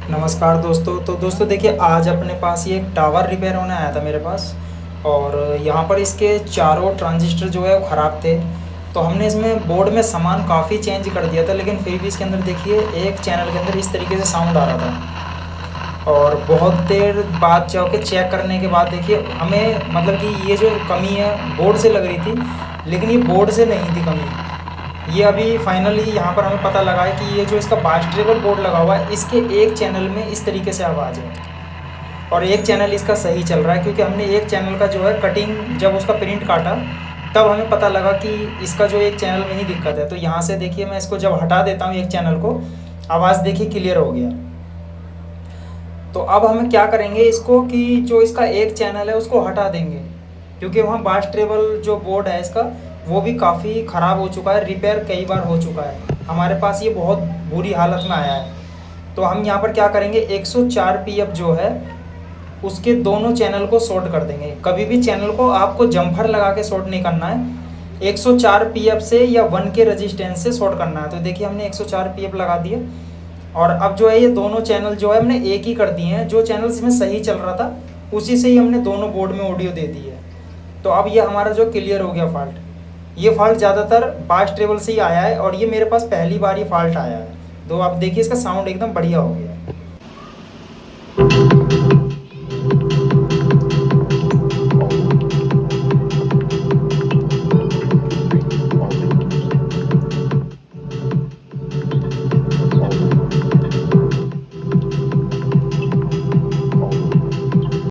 नमस्कार दोस्तों। तो दोस्तों देखिए, आज अपने पास ये एक टावर रिपेयर होने आया था मेरे पास। और यहाँ पर इसके चारों ट्रांजिस्टर जो है वो ख़राब थे। तो हमने इसमें बोर्ड में सामान काफ़ी चेंज कर दिया था, लेकिन फिर भी इसके अंदर देखिए एक चैनल के अंदर इस तरीके से साउंड आ रहा था। और बहुत देर बाद जाके चेक करने के बाद देखिए हमें मतलब कि ये जो कमी है बोर्ड से लग रही थी, लेकिन ये बोर्ड से नहीं थी कमी। ये अभी फाइनली यहाँ पर हमें पता लगा है कि ये जो इसका बास्टेबल बोर्ड लगा हुआ है, इसके एक चैनल में इस तरीके से आवाज़ है और एक चैनल इसका सही चल रहा है। क्योंकि हमने एक चैनल का जो है कटिंग जब उसका प्रिंट काटा, तब हमें पता लगा कि इसका जो एक चैनल में ही दिक्कत है। तो यहाँ से देखिए मैं इसको जब हटा देता हूँ एक चैनल को, आवाज़ देखिए क्लियर हो गया। तो अब हमें क्या करेंगे इसको कि जो इसका एक चैनल है उसको हटा देंगे, क्योंकि वहाँ बास ट्रेबल जो बोर्ड है इसका वो भी काफ़ी ख़राब हो चुका है, रिपेयर कई बार हो चुका है, हमारे पास ये बहुत बुरी हालत में आया है। तो हम यहाँ पर क्या करेंगे, 104 पीएफ जो है उसके दोनों चैनल को शॉर्ट कर देंगे। कभी भी चैनल को आपको जम्फर लगा के शॉर्ट नहीं करना है, 104 पीएफ से या 1 के रजिस्टेंस से शॉर्ट करना है। तो देखिए हमने 104 पीएफ लगा दिए और अब जो है ये दोनों चैनल जो है हमने एक ही कर दिए हैं। जो चैनल इसमें सही चल रहा था उसी से ही हमने दोनों बोर्ड में ऑडियो दे दी है। तो अब ये हमारा जो क्लियर हो गया फॉल्ट। ये फॉल्ट ज़्यादातर बास ट्रेबल से ही आया है और ये मेरे पास पहली बार ये फॉल्ट आया है। तो आप देखिए इसका साउंड एकदम बढ़िया हो गया।